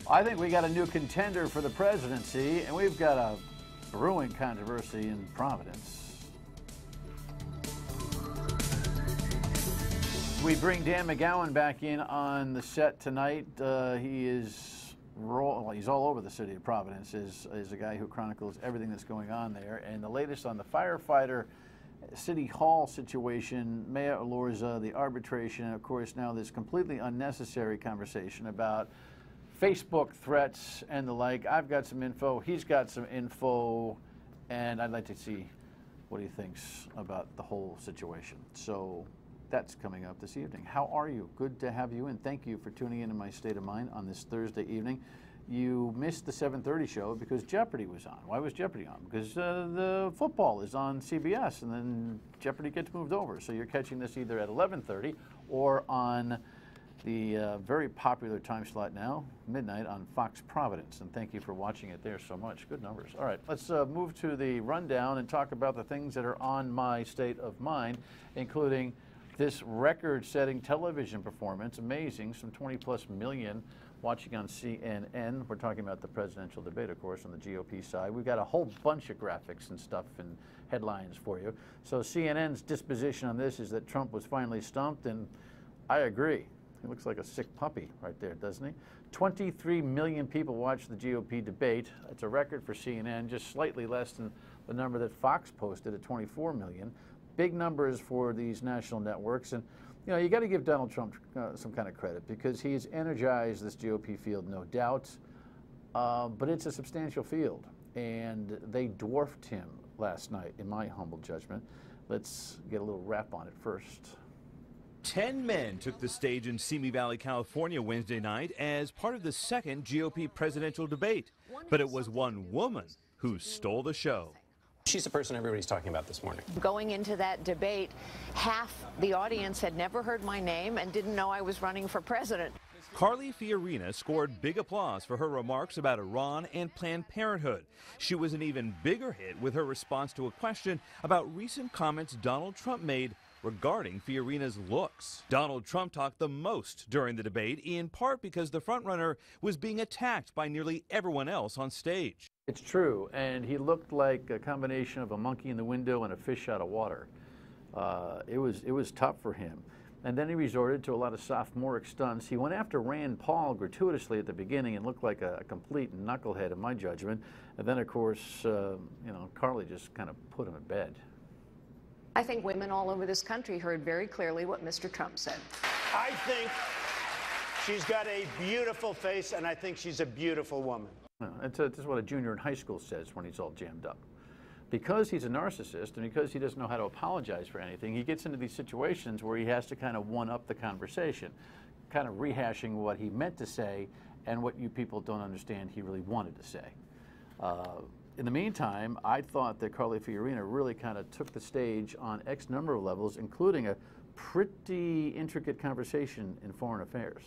I think we got a new contender for the presidency, and we've got a brewing controversy in Providence. We bring Dan McGowan back in on the set tonight. He's all over the city of Providence. Is a guy who chronicles everything that's going on there. And the latest on the firefighter City Hall situation, Mayor Elorza, the arbitration, and of course now this completely unnecessary conversation about Facebook threats and the like. I've got some info, he's got some info, and I'd like to see what he thinks about the whole situation. So that's coming up this evening. How are you? Good to have you in. Thank you for tuning in to My State of Mind on this Thursday evening. You missed the 7:30 show because Jeopardy was on. Why was Jeopardy on? Because the football is on CBS, and then Jeopardy gets moved over. So you're catching this either at 11:30 or on the very popular time slot now, midnight, on Fox Providence. And thank you for watching it there so much. Good numbers. All right, let's move to the rundown and talk about the things that are on my state of mind, including this record-setting television performance. Amazing, some 20+ million watching on CNN. We're talking about the presidential debate, of course, on the GOP side. We've got a whole bunch of graphics and stuff and headlines for you. So CNN's disposition on this is that Trump was finally stumped, and I agree. He looks like a sick puppy right there, doesn't he? 23 million people watched the GOP debate. It's a record for CNN, just slightly less than the number that Fox posted at 24 million. Big numbers for these national networks. And you know, you got to give Donald Trump some kind of credit because he's energized this GOP field, no doubt. But it's a substantial field, and they dwarfed him last night, in my humble judgment. Let's get a little wrap on it first. 10 men took the stage in Simi Valley, California Wednesday night as part of the second GOP presidential debate. But it was one woman who stole the show. She's the person everybody's talking about this morning. Going into that debate, half the audience had never heard my name and didn't know I was running for president. Carly Fiorina scored big applause for her remarks about Iran and Planned Parenthood. She was an even bigger hit with her response to a question about recent comments Donald Trump made regarding Fiorina's looks. Donald Trump talked the most during the debate, in part because the frontrunner was being attacked by nearly everyone else on stage. It's true, and he looked like a combination of a monkey in the window and a fish out of water. It was tough for him. And then he resorted to a lot of sophomoric stunts. He went after Rand Paul gratuitously at the beginning and looked like a complete knucklehead in my judgment. And then, of course, you know, Carly just kind of put him to bed. I think women all over this country heard very clearly what Mr. Trump said. I think she's got a beautiful face, and I think she's a beautiful woman. This is what a junior in high school says when he's all jammed up. Because he's a narcissist and because he doesn't know how to apologize for anything, he gets into these situations where he has to kind of one-up the conversation, kind of rehashing what he meant to say and what you people don't understand he really wanted to say. In the meantime, I thought that Carly Fiorina really kind of took the stage on X number of levels, including a pretty intricate conversation in foreign affairs.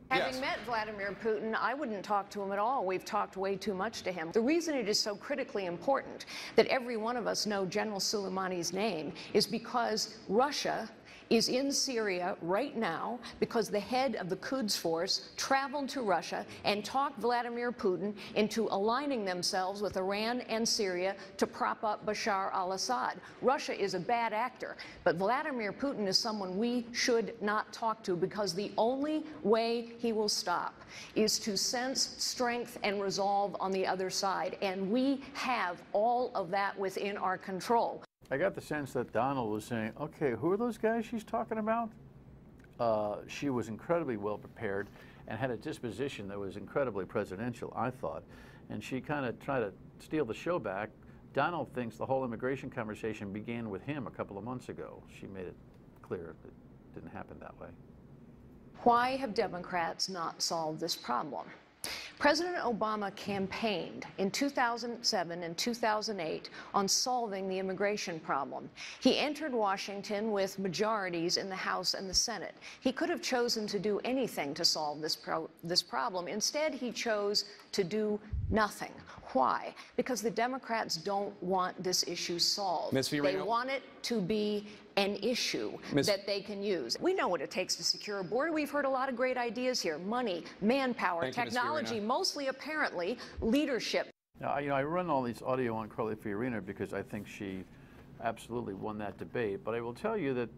Having met Vladimir Putin, I wouldn't talk to him at all. We've talked way too much to him. The reason it is so critically important that every one of us know General Soleimani's name is because Russia is in Syria right now because the head of the Quds force traveled to Russia and talked Vladimir Putin into aligning themselves with Iran and Syria to prop up Bashar al-Assad. Russia is a bad actor, but Vladimir Putin is someone we should not talk to because the only way he will stop is to sense strength and resolve on the other side, and we have all of that within our control. I got the sense that Donald was saying, okay, who are those guys she's talking about? She was incredibly well prepared and had a disposition that was incredibly presidential, I thought. And she kind of tried to steal the show back. Donald thinks the whole immigration conversation began with him a couple of months ago. She made it clear that it didn't happen that way. Why have Democrats not solved this problem? President Obama campaigned in 2007 and 2008 on solving the immigration problem. He entered Washington with majorities in the House and the Senate. He could have chosen to do anything to solve this problem. Instead, he chose to do nothing. Why? Because the Democrats don't want this issue solved. Ms. Fiorina? They want it to be an issue that they can use. We know what it takes to secure a border. We've heard a lot of great ideas here: money, manpower, Thank you, Ms. technology, Fiorina. mostly apparently leadership. Now, I run all these audio on Carly Fiorina because I think she absolutely won that debate. But I will tell you that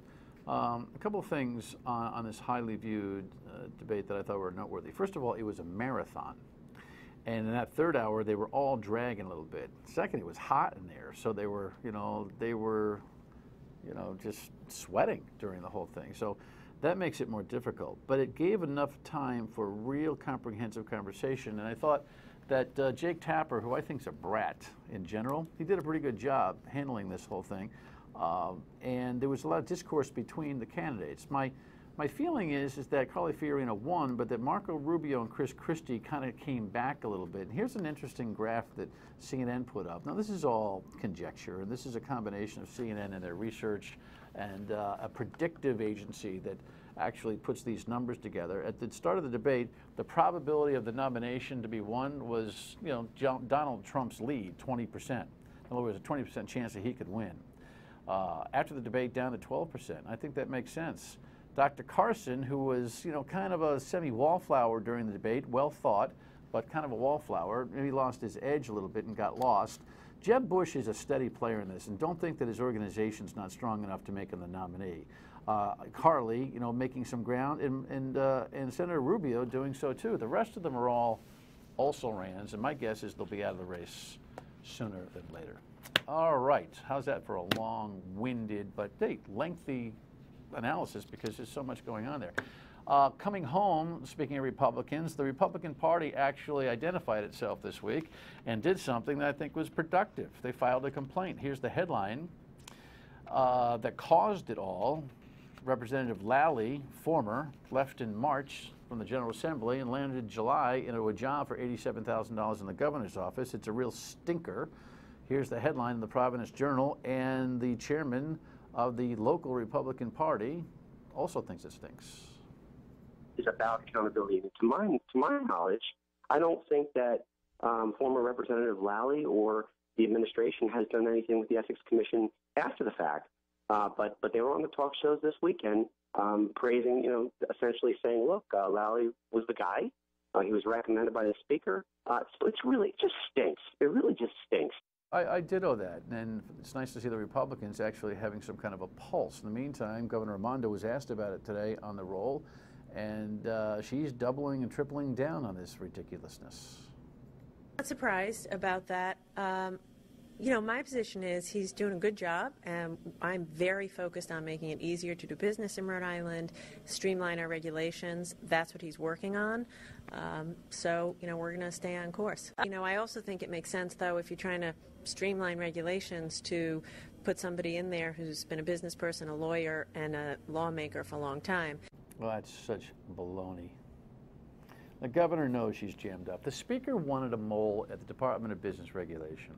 a couple of things on this highly viewed debate that I thought were noteworthy. First of all, it was a marathon. And in that third hour, they were all dragging a little bit. Second, it was hot in there, so they were just sweating during the whole thing. So that makes it more difficult. But it gave enough time for real comprehensive conversation. And I thought that Jake Tapper, who I think is a brat in general, he did a pretty good job handling this whole thing. And there was a lot of discourse between the candidates. My feeling is that Carly Fiorina won, but that Marco Rubio and Chris Christie kind of came back a little bit. And here's an interesting graph that CNN put up. Now, this is all conjecture, and this is a combination of CNN and their research and a predictive agency that actually puts these numbers together. At the start of the debate, the probability of the nomination to be won was, Donald Trump's lead, 20%. In other words, a 20% chance that he could win. After the debate, down to 12%. I think that makes sense. Dr. Carson, who was, kind of a semi-wallflower during the debate, well thought, but kind of a wallflower, maybe lost his edge a little bit and got lost. Jeb Bush is a steady player in this, and don't think that his organization's not strong enough to make him the nominee. Carly, making some ground, and Senator Rubio doing so too. The rest of them are all also-rans, and my guess is they'll be out of the race sooner than later. All right, how's that for a long-winded but lengthy analysis, because there's so much going on there. Coming home, speaking of Republicans, the Republican Party actually identified itself this week and did something that I think was productive. They filed a complaint. Here's the headline that caused it all. Representative Lally, former, left in March from the General Assembly and landed in July into a job for $87,000 in the governor's office. It's a real stinker. Here's the headline in the Providence Journal, and the chairman of the local Republican Party also thinks it stinks. Is about accountability. And to my knowledge, I don't think that former Representative Lally or the administration has done anything with the Ethics Commission after the fact. But they were on the talk shows this weekend praising, essentially saying, look, Lally was the guy. He was recommended by the speaker. It just stinks. It really just stinks. I ditto that, and it's nice to see the Republicans actually having some kind of a pulse. In the meantime, Governor Raimondo was asked about it today on the roll, and she's doubling and tripling down on this ridiculousness. Not surprised about that. My position is he's doing a good job, and I'm very focused on making it easier to do business in Rhode Island, streamline our regulations. That's what he's working on. So, we're going to stay on course. I also think it makes sense, though, if you're trying to streamline regulations, to put somebody in there who's been a business person, a lawyer, and a lawmaker for a long time. Well, that's such baloney. The governor knows she's jammed up. The speaker wanted a mole at the Department of Business Regulation.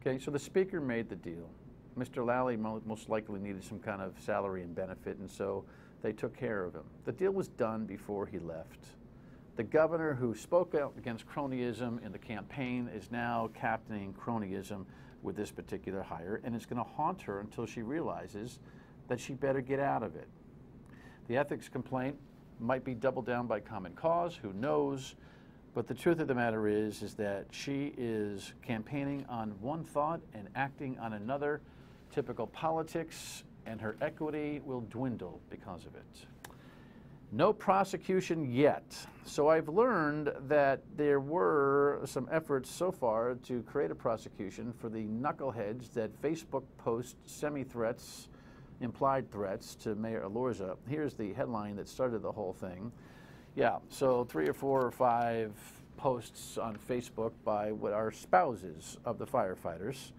Okay, so the speaker made the deal. Mr. Lally most likely needed some kind of salary and benefit, and so they took care of him. The deal was done before he left. The governor, who spoke out against cronyism in the campaign, is now captaining cronyism with this particular hire, and it's going to haunt her until she realizes that she better get out of it. The ethics complaint might be doubled down by Common Cause, who knows? But the truth of the matter is that she is campaigning on one thought and acting on another. Typical politics, and her equity will dwindle because of it. No prosecution yet. So I've learned that there were some efforts so far to create a prosecution for the knuckleheads that Facebook post semi-threats, implied threats to Mayor Elorza. Here's the headline that started the whole thing. Yeah, so 3 or 4 or 5 posts on Facebook by what are spouses of the firefighters.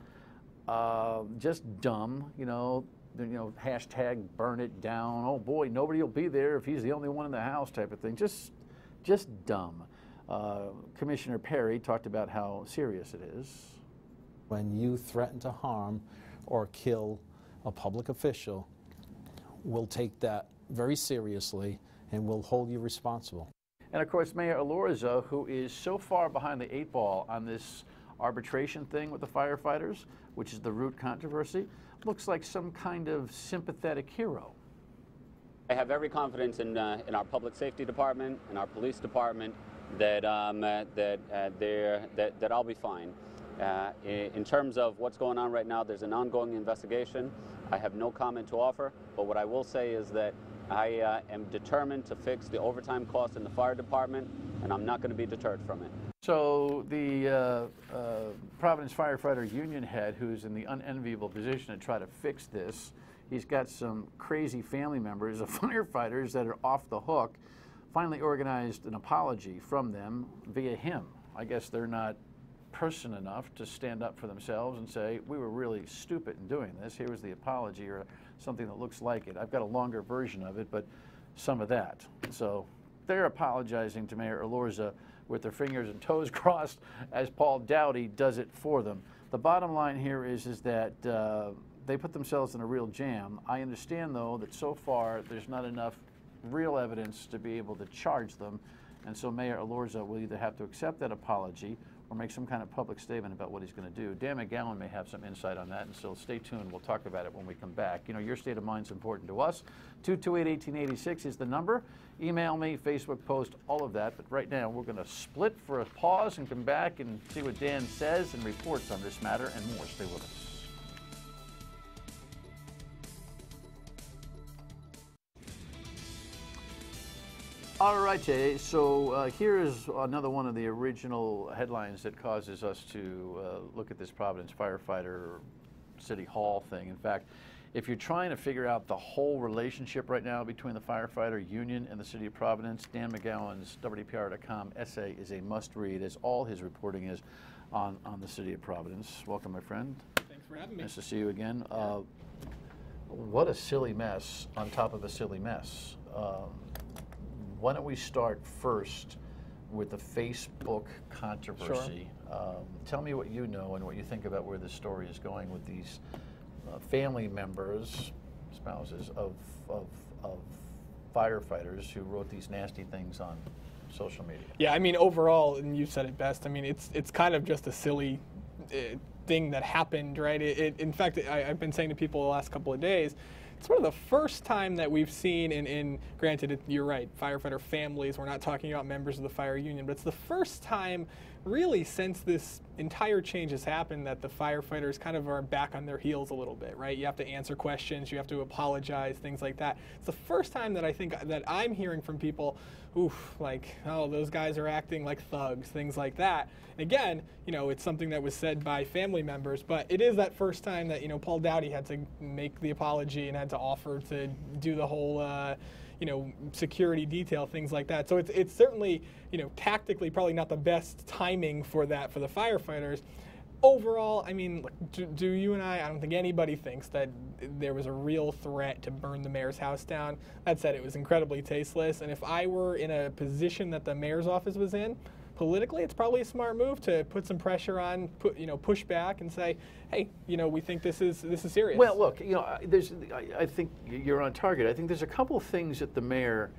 Just dumb, hashtag burn it down. Oh boy, nobody will be there if he's the only one in the house type of thing. Just dumb. Commissioner Perry talked about how serious it is. When you threaten to harm or kill a public official, we'll take that very seriously and we'll hold you responsible. And of course, Mayor Elorza, who is so far behind the 8 ball on this arbitration thing with the firefighters, which is the root controversy, looks like some kind of sympathetic hero. I have every confidence in our public safety department and our police department that that I'll be fine. In terms of what's going on right now, there's an ongoing investigation. I have no comment to offer, but what I will say is that I am determined to fix the overtime cost in the fire department, and I'm not going to be deterred from it. So the Providence firefighter union head, who's in the unenviable position to try to fix this, he's got some crazy family members of firefighters that are off the hook, finally organized an apology from them via him. I guess they're not person enough to stand up for themselves and say, we were really stupid in doing this. Here was the apology, or something that looks like it. I've got a longer version of it, but some of that. So they're apologizing to Mayor Elorza with their fingers and toes crossed as Paul Dowdy does it for them. The bottom line here is that they put themselves in a real jam. I understand, though, that so far there's not enough real evidence to be able to charge them, and so Mayor Elorza will either have to accept that apology or make some kind of public statement about what he's going to do. Dan McGowan may have some insight on that, and so stay tuned. We'll talk about it when we come back. You know, your state of mind is important to us. 228-1886 is the number. Email me, Facebook post, all of that. But right now, we're going to split for a pause and come back and see what Dan says and reports on this matter and more. Stay with us. All right, Jay. So here is another one of the original headlines that causes us to look at this Providence firefighter City Hall thing. In fact, if you're trying to figure out the whole relationship right now between the firefighter union and the City of Providence, Dan McGowan's WDPR.com essay is a must-read, as all his reporting is on the City of Providence. Welcome, my friend. Thanks for having me. Nice to see you again. What a silly mess on top of a silly mess. Why don't we start first with the Facebook controversy? Sure. Tell me what you know and what you think about where this story is going with these family members, spouses of firefighters who wrote these nasty things on social media. Yeah, I mean, overall, and you said it best, I mean, it's kind of just a silly thing that happened, right? In fact, I've been saying to people the last couple of days, it's one of the first time that we've seen, and granted, you're right, firefighter families, we're not talking about members of the fire union, but it's the first time really since this entire change has happened that the firefighters kind of are back on their heels a little bit, right? You have to answer questions, you have to apologize, things like that. It's the first time that I think that I'm hearing from people, oof, like, oh, those guys are acting like thugs, things like that. And again, you know, it's something that was said by family members, but it is that first time that, you know, Paul Dowdy had to make the apology and had to offer to do the whole, you know, security detail, things like that. So it's certainly, you know, tactically probably not the best timing for that for the firefighters. Overall, I mean, do you and I don't think anybody thinks that there was a real threat to burn the mayor's house down. That said, it was incredibly tasteless, and if I were in a position that the mayor's office was in, politically, it's probably a smart move to put some pressure on, push back and say, hey, you know, we think this is serious. Well, look, you know, I think you're on target. I think there's a couple of things that the mayor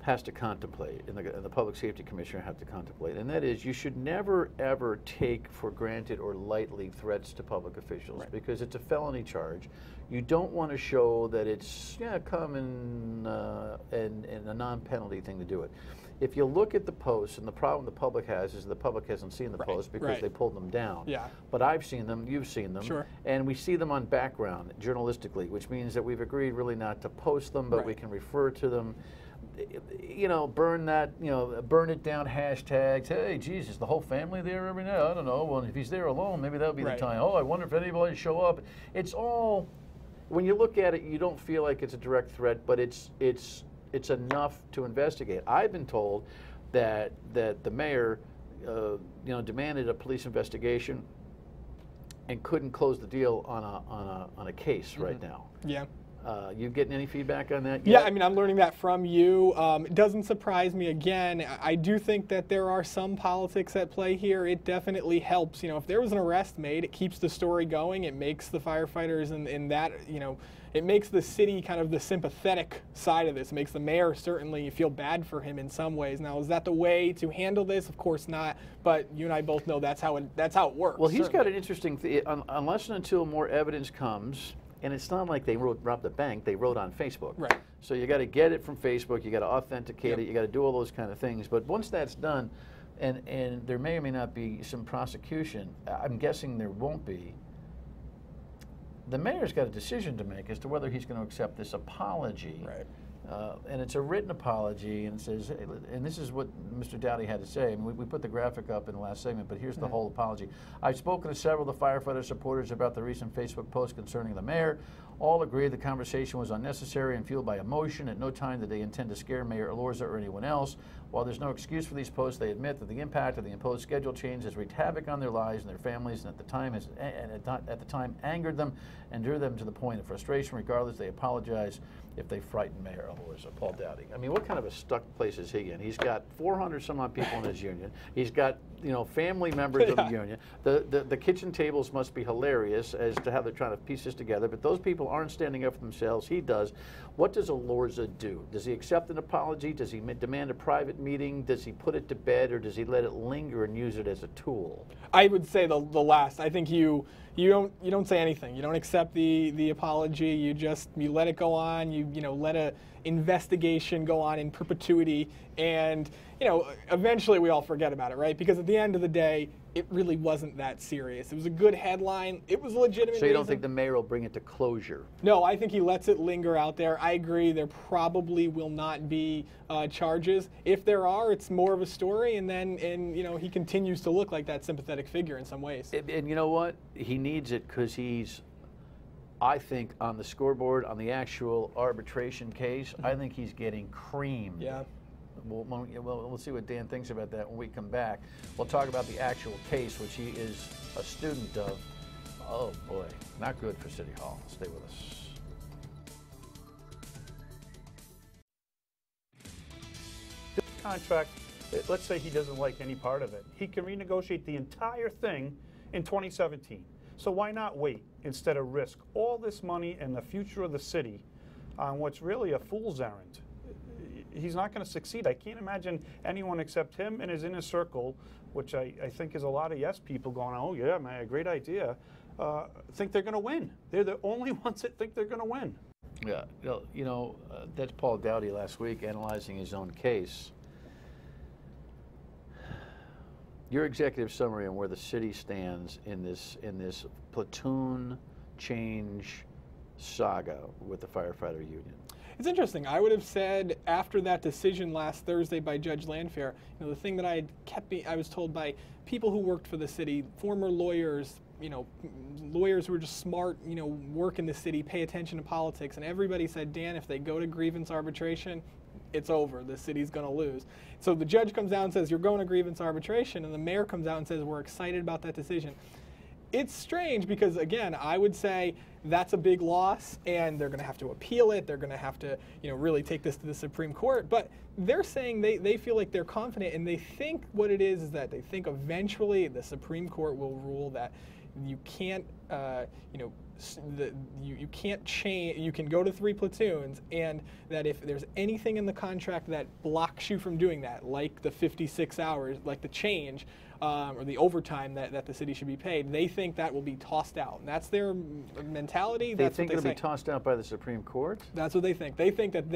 has to contemplate, and the Public Safety Commissioner have to contemplate, and that is you should never, ever take for granted or lightly threats to public officials, right, because it's a felony charge. You don't want to show that it's, come and a non-penalty thing to do it. If you look at the posts, and the problem the public has is the public hasn't seen the posts because they pulled them down. Yeah. But I've seen them, you've seen them, sure, and we see them on background journalistically, which means that we've agreed really not to post them, but we can refer to them. You know, burn it down hashtags. Hey, Jesus, the whole family there every night? I don't know. Well, if he's there alone, maybe that'll be the time. Oh, I wonder if anybody show up. It's all, when you look at it, you don't feel like it's a direct threat, but it's enough to investigate. I've been told that the mayor, demanded a police investigation and couldn't close the deal on a case right now. Yeah. You getting any feedback on that yet? Yeah, I mean, I'm learning that from you. It doesn't surprise me. Again, I do think that there are some politics at play here. It definitely helps. You know, if there was an arrest made, it keeps the story going. It makes the firefighters and that, you know, it makes the city kind of the sympathetic side of this. It makes the mayor certainly feel bad for him in some ways. Now, is that the way to handle this? Of course not. But you and I both know that's how it works. Well, he's got an interesting thing. Unless and until more evidence comes. And it's not like they robbed the bank, they wrote on Facebook. Right. So you got to get it from Facebook, you got to authenticate it, you got to do all those kind of things. But once that's done, and there may or may not be some prosecution, I'm guessing there won't be, the mayor's got a decision to make as to whether he's going to accept this apology. Right. And it's a written apology, and it says, and this is what Mr. Dowdy had to say. I mean, we put the graphic up in the last segment, but here's the whole apology. I've spoken to several of the firefighter supporters about the recent Facebook post concerning the mayor. All agree the conversation was unnecessary and fueled by emotion. At no time did they intend to scare Mayor Elorza or anyone else. While there's no excuse for these posts, they admit that the impact of the imposed schedule change has wreaked havoc on their lives and their families, and at the time angered them and drew them to the point of frustration. Regardless, they apologize if they frightened Mayor Elorza. Paul Dowdy. I mean, what kind of a stuck place is he in? He's got 400 some odd people in his union. He's got, you know, family members of the union. The kitchen tables must be hilarious as to how they're trying to piece this together, but those people aren't standing up for themselves. He does. What does Elorza do? Does he accept an apology? Does he demand a private meeting? Does he put it to bed, or does he let it linger and use it as a tool? I would say the last. I think you don't say anything. You don't accept the apology. You let it go on. You know, let a investigation go on in perpetuity, and you know, eventually we all forget about it, right? Because at the end of the day, it really wasn't that serious. It was a good headline. It was a legitimate So you don't reason. think the mayor will bring it to closure? No, I think he lets it linger out there. I agree. There probably will not be charges. If there are, it's more of a story, and you know, he continues to look like that sympathetic figure in some ways. And you know what? He needs it because he's, I think, on the scoreboard on the actual arbitration case. I think he's getting creamed. Yeah. We'll see what Dan thinks about that when we come back. We'll talk about the actual case, which he is a student of. Oh boy, not good for City Hall. Stay with us. This contract, let's say he doesn't like any part of it. He can renegotiate the entire thing in 2017. So why not wait instead of risk all this money and the future of the city on what's really a fool's errand? He's not going to succeed. I can't imagine anyone except him and his inner circle, which I think is a lot of yes people going, oh yeah, man, great idea, think they're going to win. They're the only ones that think they're going to win. Yeah, you know, that's Paul Dowdy last week analyzing his own case. Your executive summary on where the city stands in this platoon change saga with the firefighter union. It's interesting. I would have said after that decision last Thursday by Judge Landfair, you know, the thing that I was told by people who worked for the city, former lawyers, you know, lawyers who were just smart, you know, work in the city, pay attention to politics, and everybody said, Dan, if they go to grievance arbitration, it's over. The city's going to lose. So the judge comes down and says, you're going to grievance arbitration, and the mayor comes out and says, we're excited about that decision. It's strange because, again, I would say that's a big loss, and they're going to have to appeal it. They're going to have to, you know, really take this to the Supreme Court. But they're saying they feel like they're confident, and they think what it is that they think eventually the Supreme Court will rule that you can't, you know, you can't change. You can go to 3 platoons, and that if there's anything in the contract that blocks you from doing that, like the 56 hours, like the change, or the overtime that the city should be paid, they think that will be tossed out. And that's their mentality. They think it'll be tossed out by the Supreme Court? That's what they think. They think that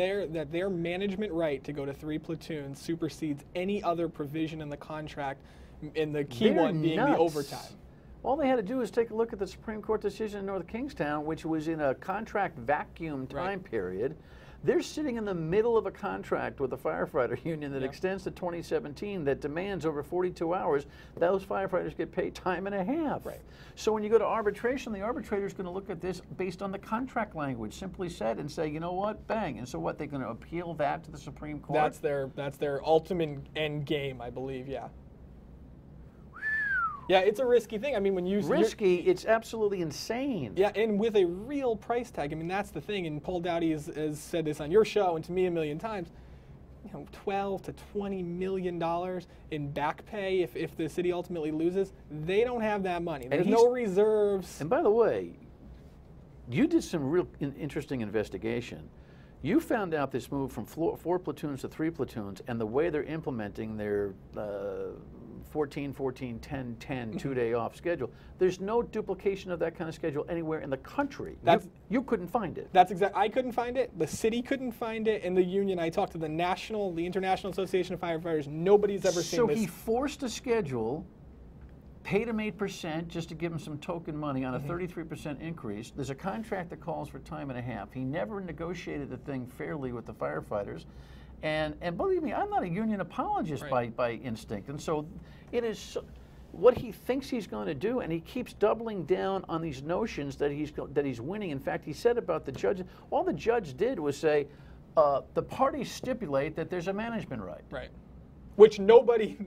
their management right to go to 3 platoons supersedes any other provision in the contract, and the key one being the overtime. All they had to do is take a look at the Supreme Court decision in North Kingstown, which was in a contract vacuum time period. They're sitting in the middle of a contract with the firefighter union that extends to 2017 that demands over 42 hours. Those firefighters get paid time and a half. Right. So when you go to arbitration, the arbitrator's going to look at this based on the contract language, simply said, and say, you know what, bang. And so what, they're going to appeal that to the Supreme Court? That's their ultimate end game, I believe, yeah. Yeah, it's a risky thing. I mean, when you risky, it's absolutely insane. Yeah, and with a real price tag. I mean, that's the thing. And Paul Dowdy has said this on your show and to me a million times. You know, $12 to $20 million in back pay if the city ultimately loses. They don't have that money. There's no reserves. And by the way, you did some real interesting investigation. You found out this move from 4 platoons to 3 platoons, and the way they're implementing their 14, 14, 10, 10, 2-day off schedule. There's no duplication of that kind of schedule anywhere in the country. You couldn't find it. That's exactly. I couldn't find it. The city couldn't find it, and the union. I talked to the International Association of Firefighters. Nobody's ever seen this. So he forced a schedule, paid him 8% just to give him some token money on a 33% increase. There's a contract that calls for time and a half. He never negotiated the thing fairly with the firefighters. And believe me, I'm not a union apologist by instinct. And so it is what he thinks he's going to do, and he keeps doubling down on these notions that he's winning. In fact, he said about the judge, all the judge did was say, the parties stipulate that there's a management right. Right. Which nobody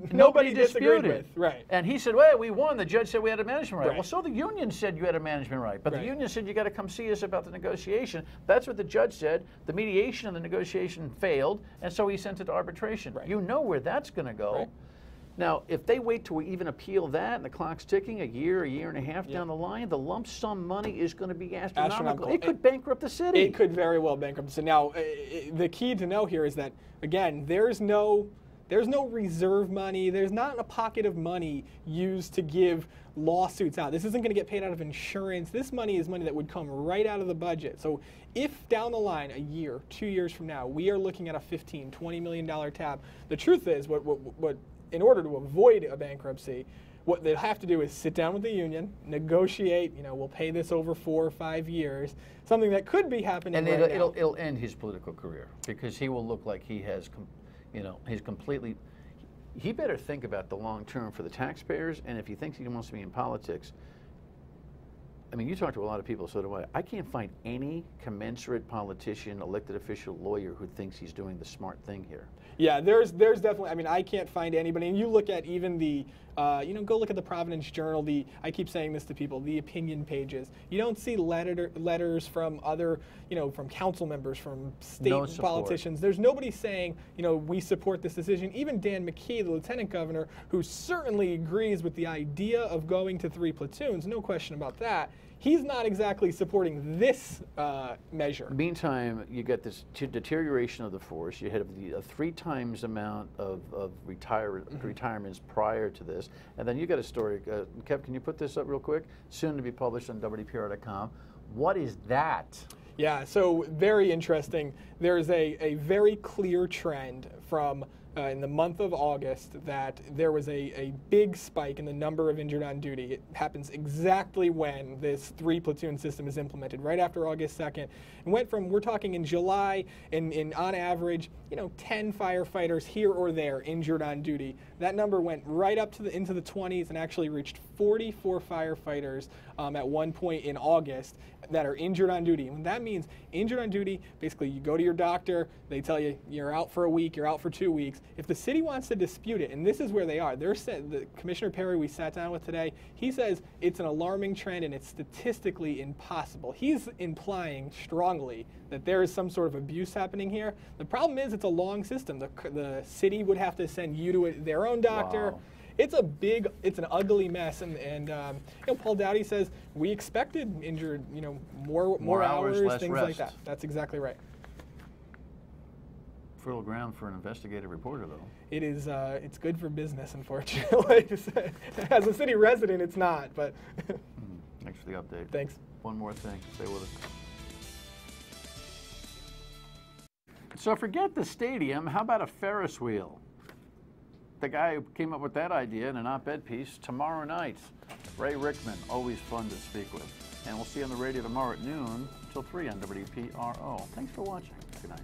disagreed with. Right. And he said, well, we won. The judge said we had a management right. Well, so the union said you had a management right. But the union said you got to come see us about the negotiation. That's what the judge said. The mediation and the negotiation failed, and so he sent it to arbitration. You know where that's going to go. Now, if they wait to even appeal that and the clock's ticking a year and a half down the line, the lump sum money is going to be astronomical. It could bankrupt the city. It could very well bankrupt the city. Now, the key to know here is that, again, there's no reserve money. There's not a pocket of money used to give lawsuits out. This isn't going to get paid out of insurance. This money is money that would come right out of the budget. So if down the line, a year, 2 years from now, we are looking at a $15, $20 million tab, the truth is, what in order to avoid a bankruptcy, what they'll have to do is sit down with the union, negotiate, we'll pay this over 4 or 5 years, something that could be happening and right now. It'll end his political career because he will look like he has he's completely, he better think about the long term for the taxpayers, and if he thinks he wants to be in politics, I mean, you talk to a lot of people, so do I. I can't find any commensurate politician, elected official, lawyer who thinks he's doing the smart thing here. Yeah, there's definitely, I mean, I can't find anybody, and you look at even the, go look at the Providence Journal, I keep saying this to people, the opinion pages. You don't see letters from other, from council members, from state politicians. There's nobody saying, we support this decision. Even Dan McKee, the lieutenant governor, who certainly agrees with the idea of going to 3 platoons, no question about that. He's not exactly supporting this measure. Meantime, you get this deterioration of the force. You have the 3 times amount of retirements prior to this. And then you got a story. Kev, can you put this up real quick? Soon to be published on WPR.com. What is that? Yeah, so very interesting. There's a very clear trend from in the month of August that there was a big spike in the number of injured on duty. It happens exactly when this 3 platoon system is implemented, right after August 2nd. It went from, we're talking in July, in on average, 10 firefighters here or there injured on duty. That number went right up to into the 20s and actually reached 44 firefighters at one point in August that are injured on duty. And that means injured on duty, basically you go to your doctor, they tell you you're out for a week, you're out for 2 weeks. If the city wants to dispute it, and this is where they are, the Commissioner Perry we sat down with today, he says it's an alarming trend and it's statistically impossible. He's implying strongly that there is some sort of abuse happening here. The problem is it's a long system. The city would have to send you to their own doctor. Wow. It's an ugly mess, and Paul Dowdy says we expected injured, more hours, less things rest. like that. That's exactly right. Fertile ground for an investigative reporter, though. It is. It's good for business, unfortunately. As a city resident, it's not. But thanks for the update. Thanks. One more thing. Stay with us. So forget the stadium. How about a Ferris wheel? The guy who came up with that idea in an op-ed piece tomorrow night. Ray Rickman, always fun to speak with. And we'll see you on the radio tomorrow at noon till 3 on WPRO. Thanks for watching. Good night.